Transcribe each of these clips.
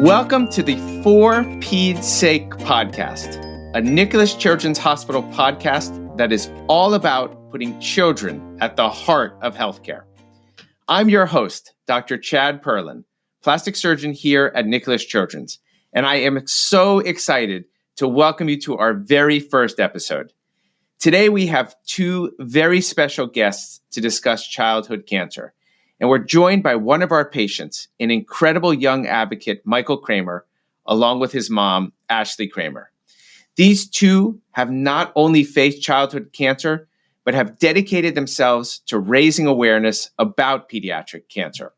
Welcome to the For Peds Sake podcast, a Nicholas Children's Hospital podcast that is all about putting children at the heart of healthcare. I'm your host, Dr. Chad Perlin, plastic surgeon here at Nicholas Children's, and I am so excited to welcome you to our very first episode. Today, we have two very special guests to discuss childhood cancer. And we're joined by one of our patients, an incredible young advocate, Michael Cramer, along with his mom, Ashlee Cramer. These two have not only faced childhood cancer, but have dedicated themselves to raising awareness about pediatric cancer.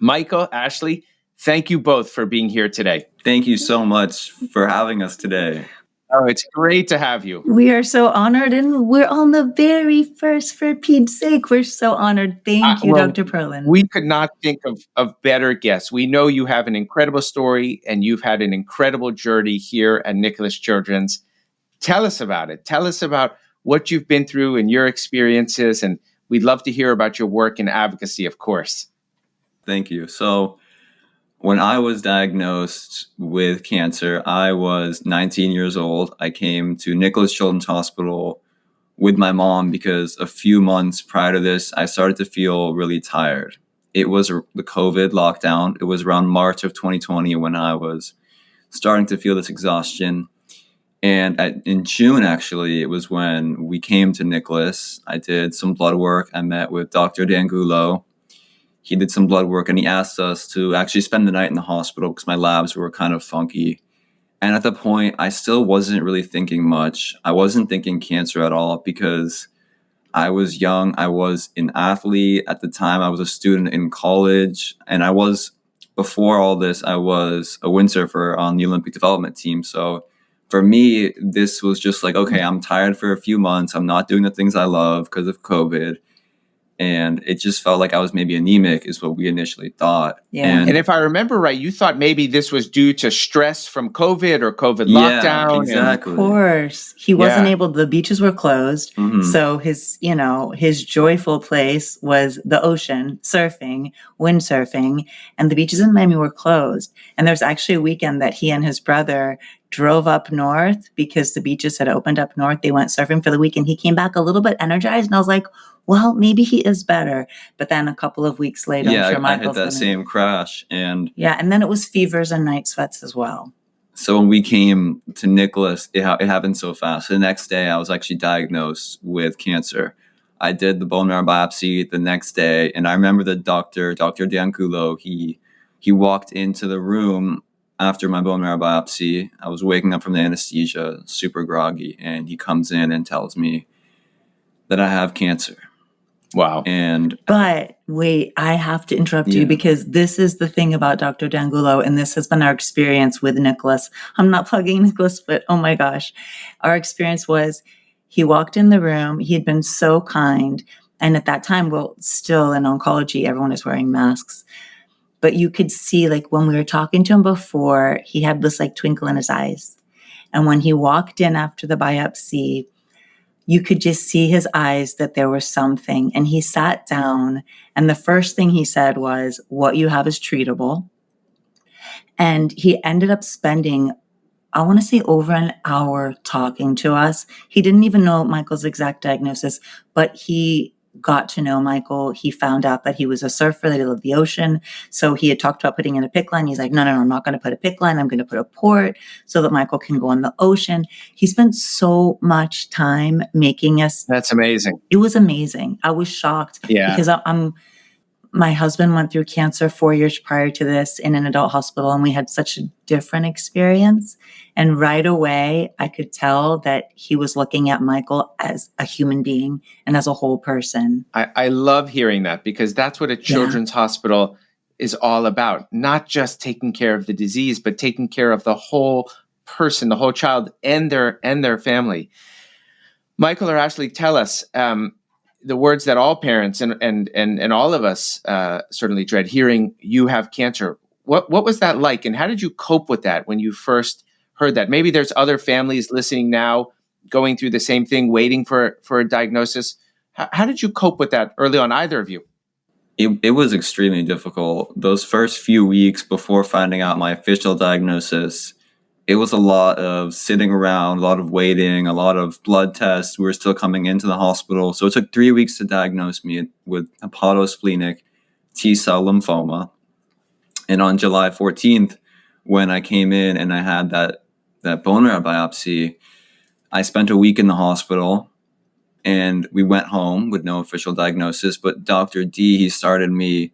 Michael, Ashlee, thank you both for being here today. Thank you so much for having us today. Oh, it's great to have you. We are so honored, and we're on the very first For Peds Sake. We're so honored. Thank you, Dr. Perlin. We could not think of better guests. We know you have an incredible story, and you've had an incredible journey here at Nicholas Children's. Tell us about it. Tell us about what you've been through and your experiences, and we'd love to hear about your work in advocacy, of course. Thank you. So, when I was diagnosed with cancer, I was 19 years old. I came to Nicholas Children's Hospital with my mom because a few months prior to this, I started to feel really tired. It was the COVID lockdown. It was around March of 2020 when I was starting to feel this exhaustion. And in June, actually, it was when we came to Nicholas. I did some blood work. I met with Dr. D'Angulo. He did some blood work, and he asked us to actually spend the night in the hospital because my labs were kind of funky. And at that point, I still wasn't really thinking much. I wasn't thinking cancer at all because I was young. I was an athlete at the time. I was a student in college. And before all this, I was a windsurfer on the Olympic development team. So for me, this was just like, okay, I'm tired for a few months. I'm not doing the things I love because of COVID. And it just felt like I was maybe anemic is what we initially thought. Yeah. And if I remember right, you thought maybe this was due to stress from COVID or COVID lockdown. Yeah, exactly. Of course. He wasn't able, the beaches were closed. Mhm. So his joyful place was the ocean, surfing, windsurfing, and the beaches in Miami were closed. And there's actually a weekend that he and his brother drove up north because the beaches had opened up north. They went surfing for the weekend. He came back a little bit energized, and I was like, well, maybe he is better. But then a couple of weeks later, I'm sure I hit that same crash. And then it was fevers and night sweats as well. so when we came to Nicholas, it happened so fast. The next day, I was actually diagnosed with cancer. I did the bone marrow biopsy the next day, and I remember the Dr. D'Angulo, he walked into the room after my bone marrow biopsy. I was waking up from the anesthesia, super groggy, and he comes in and tells me that I have cancer. Wow. But wait, I have to interrupt you because this is the thing about Dr. D'Angulo, and this has been our experience with Nicholas. I'm not plugging Nicholas, but oh my gosh. Our experience was he walked in the room. He had been so kind. And at that time, still in oncology, everyone is wearing masks. But you could see, like, when we were talking to him before, he had this like twinkle in his eyes. And when he walked in after the biopsy, you could just see his eyes that there was something. And he sat down, and the first thing he said was, what you have is treatable. And he ended up spending, I want to say, over an hour talking to us. He didn't even know Michael's exact diagnosis, but he got to know Michael. He found out that he was a surfer, that he loved the ocean. So he had talked about putting in a PICC line. He's like, no, I'm not going to put a PICC line. I'm going to put a port so that Michael can go on the ocean. He spent so much time making us. That's amazing. It was amazing. I was shocked because my husband went through cancer 4 years prior to this in an adult hospital, and we had such a different experience. And right away, I could tell that he was looking at Michael as a human being and as a whole person. I love hearing that because that's what a children's hospital is all about. Not just taking care of the disease, but taking care of the whole person, the whole child and their family. Michael or Ashlee, tell us the words that all parents and all of us certainly dread hearing, you have cancer. What was that like? And how did you cope with that when you first heard that? Maybe there's other families listening now going through the same thing, waiting for a diagnosis. How did you cope with that early on, either of you? It was extremely difficult. Those first few weeks before finding out my official diagnosis, it was a lot of sitting around, a lot of waiting, a lot of blood tests. We were still coming into the hospital. So it took 3 weeks to diagnose me with hepatosplenic T-cell lymphoma. And on July 14th, when I came in and I had that bone marrow biopsy, I spent a week in the hospital. And we went home with no official diagnosis, but Dr. D, he started me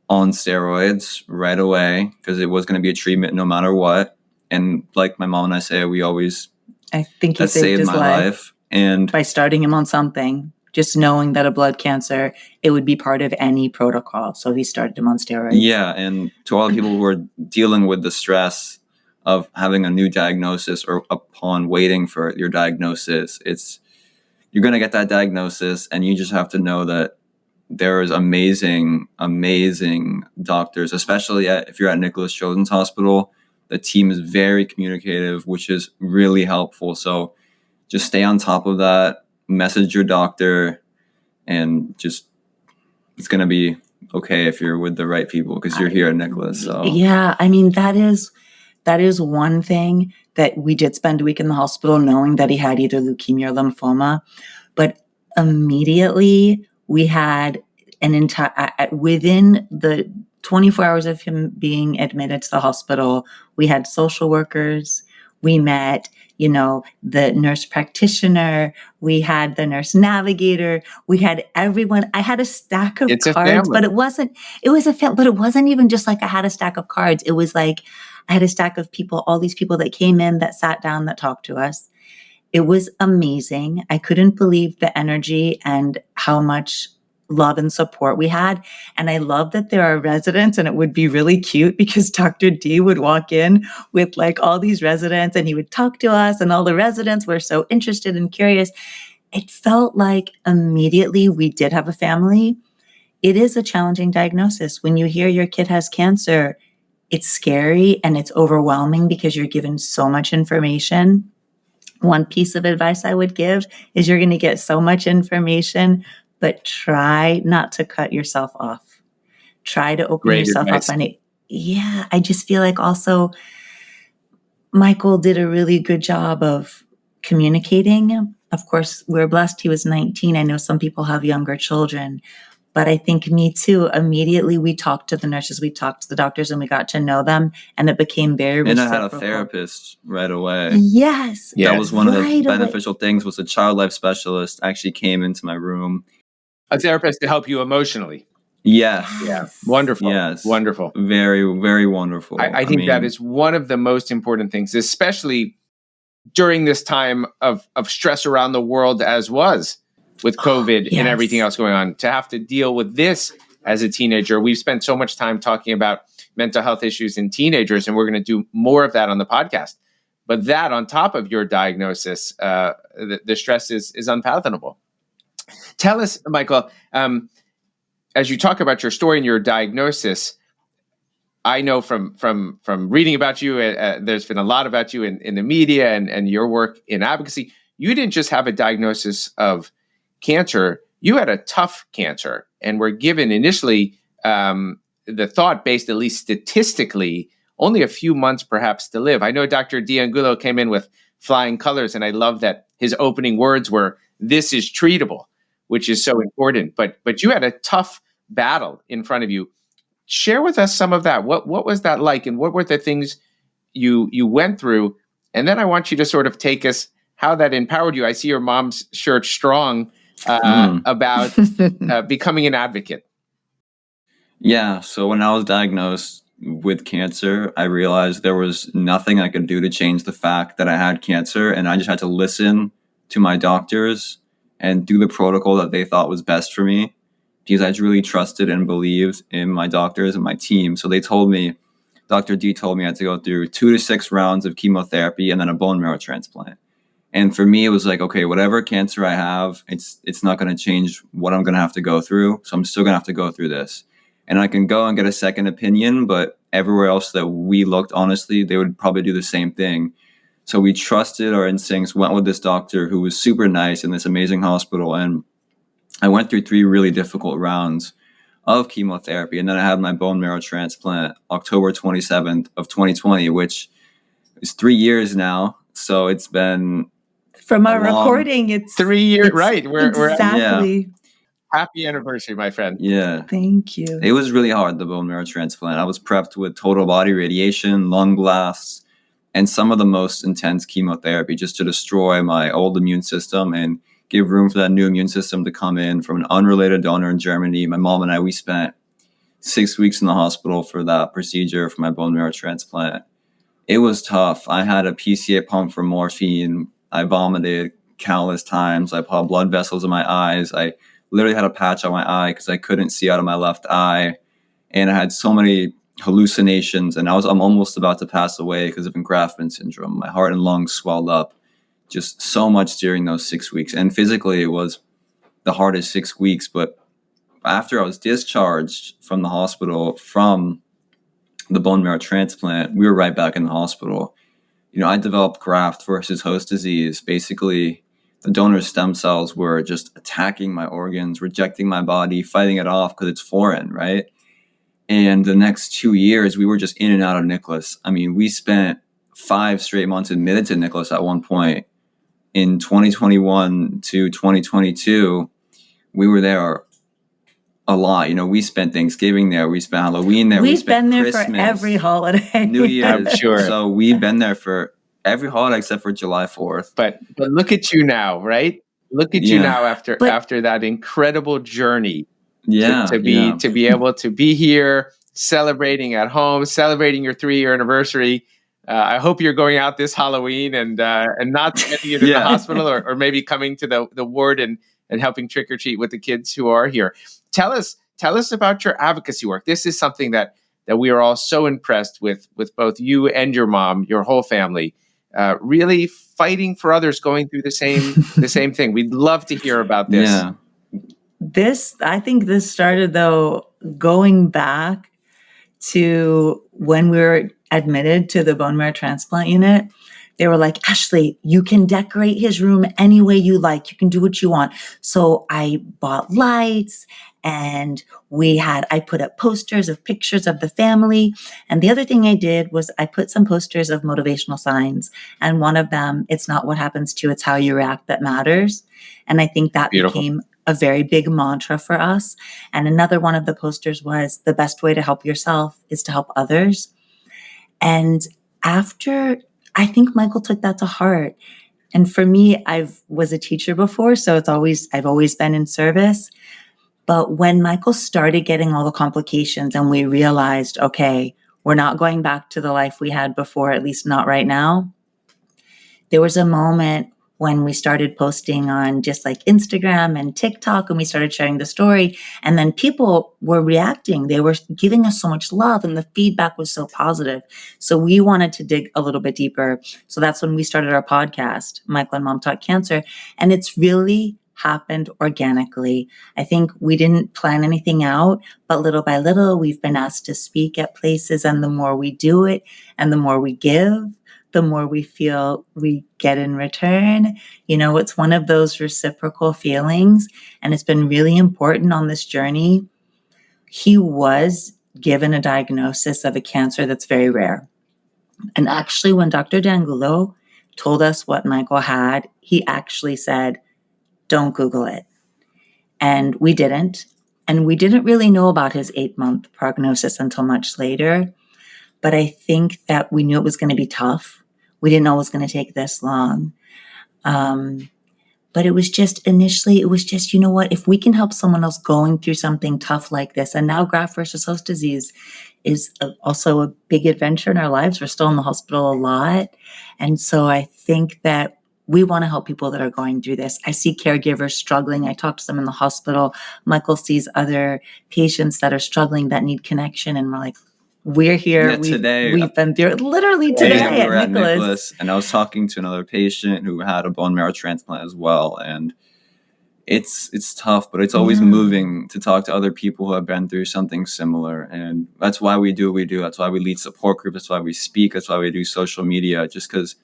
on steroids right away because it was going to be a treatment no matter what. And like my mom and I say, I think he saved his life. And by starting him on something, just knowing that a blood cancer, it would be part of any protocol. So he started him on steroids. Yeah. And to all the people who are dealing with the stress of having a new diagnosis or upon waiting for your diagnosis, you're going to get that diagnosis, and you just have to know that there is amazing, amazing doctors, especially if you're at Nicholas Children's Hospital. The team is very communicative, which is really helpful. So just stay on top of that, message your doctor, and just it's going to be okay if you're with the right people because you're here at Nicholas. So yeah, I mean, that is one thing that we did spend a week in the hospital knowing that he had either leukemia or lymphoma, but immediately we had an entire, within the 24 hours of him being admitted to the hospital, we had social workers, we met, the nurse practitioner, we had the nurse navigator, we had everyone. I had a stack of cards, but it wasn't even just like I had a stack of cards. It was like, I had a stack of people, all these people that came in, that sat down, that talked to us. It was amazing. I couldn't believe the energy and how much love and support we had. And I love that there are residents, and it would be really cute because Dr. D would walk in with like all these residents and he would talk to us, and all the residents were so interested and curious. It felt like immediately we did have a family. It is a challenging diagnosis. When you hear your kid has cancer, it's scary and it's overwhelming because you're given so much information. One piece of advice I would give is you're going to get so much information, but try not to cut yourself off. Try to open yourself up. And I just feel like also Michael did a really good job of communicating. Of course, we're blessed he was 19. I know some people have younger children. But I think me too, immediately we talked to the nurses, we talked to the doctors, and we got to know them, and it became very reciprocal. And I had a therapist right away. Yes. That was one of the beneficial things, was a child life specialist actually came into my room. A therapist to help you emotionally. Yes. Yeah. Wonderful. Yes. Wonderful. Very, very wonderful. I think that is one of the most important things, especially during this time of stress around the world as was. With COVID and everything else going on, to have to deal with this as a teenager. We've spent so much time talking about mental health issues in teenagers, and we're going to do more of that on the podcast. But that on top of your diagnosis, the stress is unfathomable. Tell us, Michael, as you talk about your story and your diagnosis, I know from reading about you, there's been a lot about you in the media and your work in advocacy. You didn't just have a diagnosis of cancer, you had a tough cancer and were given initially the thought based, at least statistically, only a few months perhaps to live. I know Dr. D'Angulo came in with flying colors, and I love that his opening words were, "This is treatable," which is so important. But you had a tough battle in front of you. Share with us some of that. What was that like, and what were the things you went through? And then I want you to sort of take us how that empowered you. I see your mom's shirt, Strong, about becoming an advocate. Yeah. So when I was diagnosed with cancer, I realized there was nothing I could do to change the fact that I had cancer. And I just had to listen to my doctors and do the protocol that they thought was best for me, because I really trusted and believed in my doctors and my team. So they told me, Dr. D told me I had to go through 2 to 6 rounds of chemotherapy and then a bone marrow transplant. And for me, it was like, okay, whatever cancer I have, it's not going to change what I'm going to have to go through. So I'm still going to have to go through this. And I can go and get a second opinion, but everywhere else that we looked, honestly, they would probably do the same thing. So we trusted our instincts, went with this doctor who was super nice in this amazing hospital. And I went through 3 really difficult rounds of chemotherapy. And then I had my bone marrow transplant October 27th of 2020, which is 3 years now. So it's been from our recording, it's 3 years, it's right? We're exactly. happy anniversary, my friend. Yeah. Thank you. It was really hard, the bone marrow transplant. I was prepped with total body radiation, lung blasts, and some of the most intense chemotherapy just to destroy my old immune system and give room for that new immune system to come in from an unrelated donor in Germany. My mom and I, we spent 6 weeks in the hospital for that procedure for my bone marrow transplant. It was tough. I had a PCA pump for morphine. I vomited countless times. I had blood vessels in my eyes. I literally had a patch on my eye because I couldn't see out of my left eye. And I had so many hallucinations, and I'm almost about to pass away because of engraftment syndrome. My heart and lungs swelled up just so much during those 6 weeks. And physically, it was the hardest 6 weeks. But after I was discharged from the hospital from the bone marrow transplant, we were right back in the hospital. I developed graft versus host disease. Basically, the donor's stem cells were just attacking my organs, rejecting my body, fighting it off because it's foreign, right? And the next 2 years, we were just in and out of Nicholas. I mean, we spent 5 straight months admitted to Nicholas at one point. In 2021 to 2022, we were there a lot. We spent Thanksgiving there. We spent Halloween there. We've been there Christmas, for every holiday. New Year's. I'm sure. So we've been there for every holiday except for July 4th. But look at you now, right? Look at you now after that incredible journey. To be able to be here, celebrating at home, celebrating your 3-year anniversary. I hope you're going out this Halloween and not spending it in the hospital or maybe coming to the ward and helping trick or treat with the kids who are here. Tell us about your advocacy work. This is something that we are all so impressed with both you and your mom, your whole family, really fighting for others going through the same thing. We'd love to hear about this. Yeah. I think this started, though, going back to when we were admitted to the bone marrow transplant unit. They were like, Ashlee, you can decorate his room any way you like. You can do what you want. So I bought lights, and I put up posters of pictures of the family. And the other thing I did was I put some posters of motivational signs. And one of them, it's not what happens to you, it's how you react that matters. And I think that became a very big mantra for us. And another one of the posters was, the best way to help yourself is to help others. And I think Michael took that to heart. And for me, I was a teacher before, so I've always been in service. But when Michael started getting all the complications and we realized, okay, we're not going back to the life we had before, at least not right now, there was a moment when we started posting on just like Instagram and TikTok, and we started sharing the story, and then people were reacting. They were giving us so much love, and the feedback was so positive. So we wanted to dig a little bit deeper. So that's when we started our podcast, Michael and Mom Talk Cancer. And it's really happened organically. I think we didn't plan anything out, but little by little, we've been asked to speak at places, and the more we do it and the more we give, the more we feel we get in return. It's one of those reciprocal feelings, and it's been really important on this journey. He was given a diagnosis of a cancer that's very rare. And actually, when Dr. D'Angulo told us what Michael had, he actually said, don't Google it. And we didn't. And we didn't really know about his 8-month prognosis until much later. But I think that we knew it was going to be tough. We didn't know it was going to take this long. But it was just initially, you know what, if we can help someone else going through something tough like this, and now graft versus host disease is also a big adventure in our lives. We're still in the hospital a lot. And so I think that we want to help people that are going through this. I see caregivers struggling. I talk to them in the hospital. Michael sees other patients that are struggling that need connection. And we're like, we're here. We've been through it literally today we were at Nicholas. And I was talking to another patient who had a bone marrow transplant as well. And it's tough, but it's always moving to talk to other people who have been through something similar. And that's why we do what we do. That's why we lead support groups. That's why we speak. That's why we do social media, just because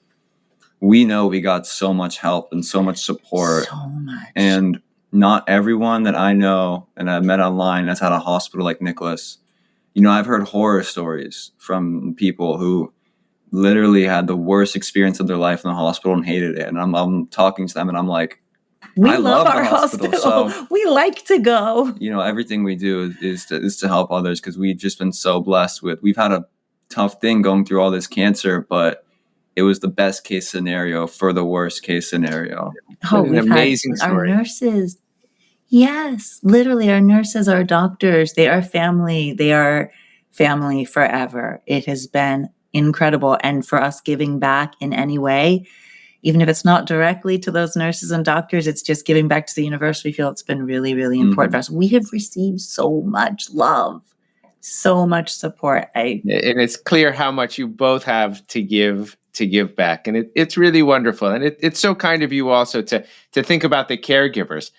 we know we got so much help and so much support. So much. And not everyone that I know and I've met online that's had a hospital like Nicholas. I've heard horror stories from people who literally had the worst experience of their life in the hospital and hated it. And I'm talking to them and I'm like, we I love our the hospital. So we like to go. Everything we do is to help others, because we've just been so blessed we've had a tough thing going through all this cancer, but it was the best case scenario for the worst case scenario. Oh, we've amazing had story. Our nurses. Yes, literally our nurses, our doctors, they are family. They are family forever. It has been incredible. And for us giving back in any way, even if it's not directly to those nurses and doctors, it's just giving back to the universe. We feel it's been really, really important for us. We have received so much love, so much support. And it's clear how much you both have to give back. And it's really wonderful. And it's so kind of you also to think about the caregivers,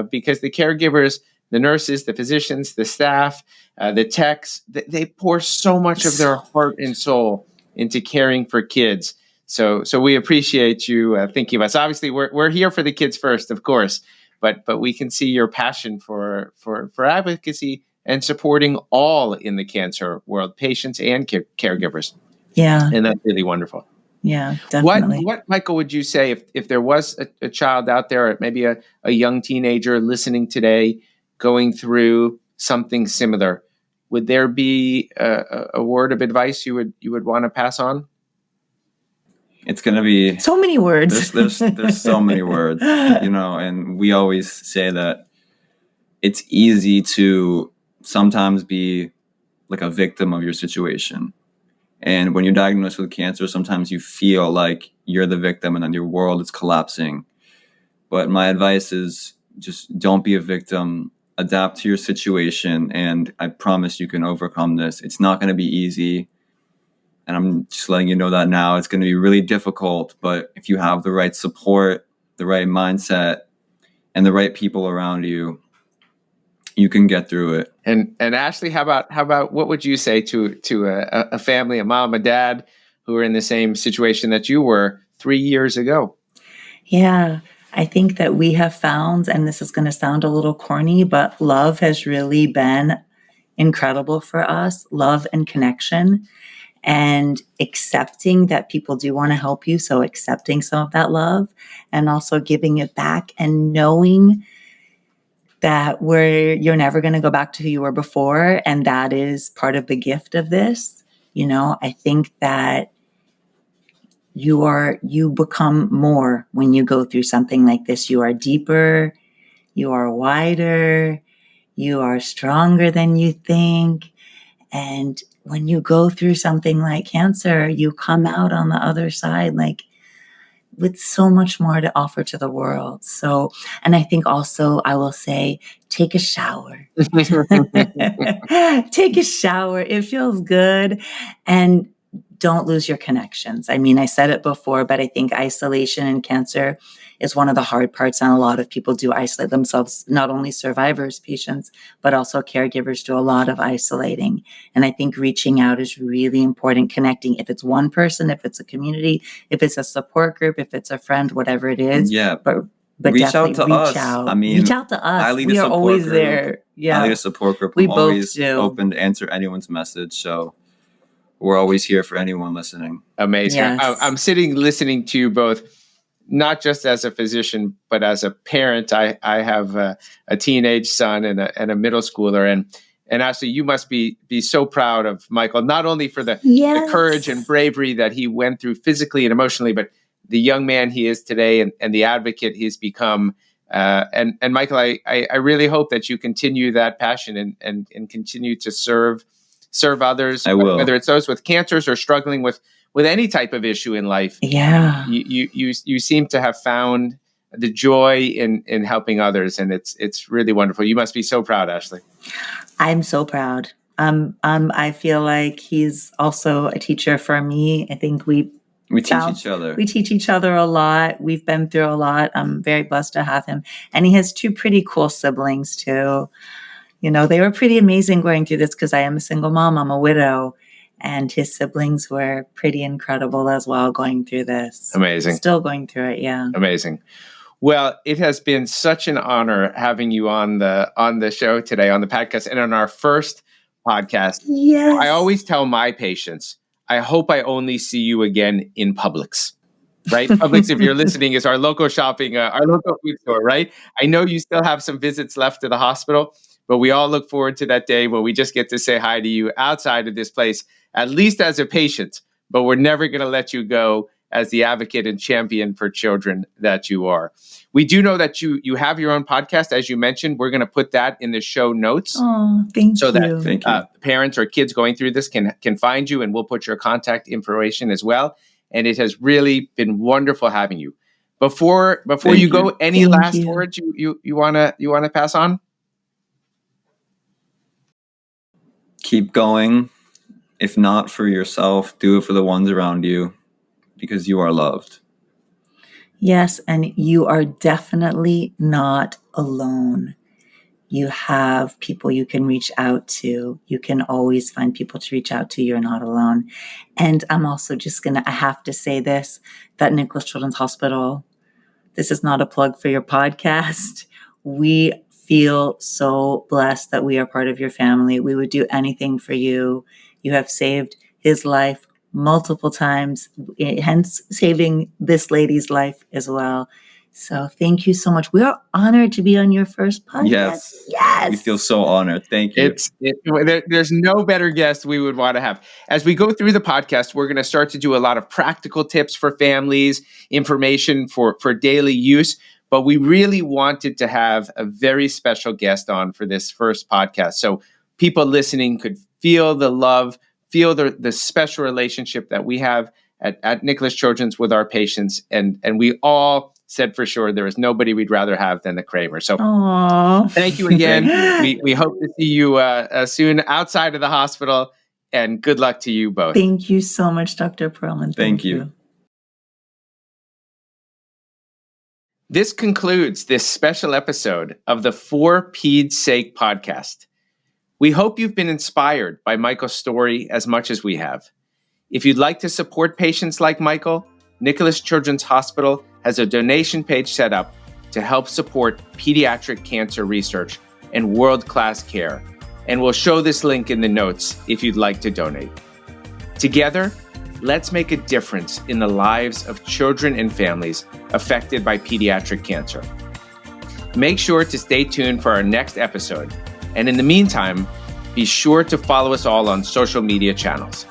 because the caregivers, the nurses, the physicians, the staff, the techs, they pour so much of their heart and soul into caring for kids. So we appreciate you thinking of us. Obviously, we're here for the kids first, of course, but we can see your passion for advocacy and supporting all in the cancer world, patients and caregivers. Yeah. And that's really wonderful. Yeah, definitely. What Michael, would you say if there was a child out there, or maybe a young teenager listening today going through something similar, would there be a word of advice you would want to pass on? It's going to be so many words. There's so many words, and we always say that it's easy to sometimes be like a victim of your situation. And when you're diagnosed with cancer, sometimes you feel like you're the victim and then your world is collapsing. But my advice is just don't be a victim, adapt to your situation, and I promise you can overcome this. It's not going to be easy. And I'm just letting you know that now. It's going to be really difficult, but if you have the right support, the right mindset, and the right people around you, you can get through it. And Ashlee, how about what would you say to a family, a mom, a dad, who are in the same situation that you were 3 years ago? Yeah, I think that we have found, and this is going to sound a little corny, but love has really been incredible for us. Love and connection, and accepting that people do want to help you. So accepting some of that love and also giving it back, and knowing that you're never going to go back to who you were before. And that is part of the gift of this. I think that you become more when you go through something like this. You are deeper, you are wider, you are stronger than you think. And when you go through something like cancer, you come out on the other side with so much more to offer to the world. So, and I think also I will say, take a shower. Take a shower. It feels good. And don't lose your connections. I mean, I said it before, but I think isolation in cancer is one of the hard parts. And a lot of people do isolate themselves, not only survivors, patients, but also caregivers do a lot of isolating. And I think reaching out is really important, connecting. If it's one person, if it's a community, if it's a support group, if it's a friend, whatever it is. Yeah. But reach out to us. I mean, reach out to us. We are always there. Yeah. I lead a support group. We I'm both always do. open to answer anyone's message. So we're always here for anyone listening. Amazing. Yes. I'm sitting listening to you both, not just as a physician, but as a parent. I have a teenage son and a middle schooler. And Ashlee, you must be so proud of Michael, not only for the courage and bravery that he went through physically and emotionally, but the young man he is today and the advocate he's become. And Michael, I really hope that you continue that passion and continue to serve others. I will. Whether it's those with cancers or struggling with any type of issue in life. Yeah. You seem to have found the joy in helping others, and it's really wonderful. You must be so proud, Ashlee. I'm so proud. I feel like he's also a teacher for me. I think we teach each other. We teach each other a lot. We've been through a lot. I'm very blessed to have him. And he has 2 pretty cool siblings too. They were pretty amazing going through this because I am a single mom. I'm a widow. And his siblings were pretty incredible as well going through this. Amazing. Still going through it, yeah. Amazing. Well, it has been such an honor having you on the show today, on the podcast, and on our first podcast. Yes. I always tell my patients, I hope I only see you again in Publix. Right? Publix, if you're listening, is our local shopping, our local food store, right? I know you still have some visits left to the hospital, but we all look forward to that day when we just get to say hi to you outside of this place, at least as a patient, but we're never going to let you go as the advocate and champion for children that you are. We do know that you have your own podcast, as you mentioned. We're going to put that in the show notes. Oh, thank you. So that parents or kids going through this can find you, and we'll put your contact information as well. And it has really been wonderful having you. Before you go, any last words you wanna pass on? Keep going. If not for yourself, do it for the ones around you, because you are loved. Yes, and you are definitely not alone. You have people you can reach out to. You can always find people to reach out to. You're not alone. And I'm also just I have to say this, that Nicholas Children's Hospital, this is not a plug for your podcast. We feel so blessed that we are part of your family. We would do anything for you. You have saved his life multiple times, hence saving this lady's life as well. So thank you so much. We are honored to be on your first podcast. Yes. We feel so honored. Thank you. There's no better guest we would want to have. As we go through the podcast, we're going to start to do a lot of practical tips for families, information for daily use. But we really wanted to have a very special guest on for this first podcast, so people listening could feel the love, feel the special relationship that we have at Nicholas Children's with our patients. And we all said for sure there is nobody we'd rather have than the Cramer. So thank you again. We hope to see you soon outside of the hospital, and good luck to you both. Thank you so much, Dr. Perlman. Thank you. This concludes this special episode of the For Peds' Sake podcast. We hope you've been inspired by Michael's story as much as we have. If you'd like to support patients like Michael, Nicholas Children's Hospital has a donation page set up to help support pediatric cancer research and world-class care, and we'll show this link in the notes if you'd like to donate. Together, let's make a difference in the lives of children and families affected by pediatric cancer. Make sure to stay tuned for our next episode, and in the meantime, be sure to follow us all on social media channels.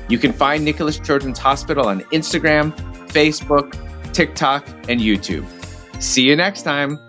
You can find Nicholas Children's Hospital on Instagram, Facebook, TikTok, and YouTube. See you next time.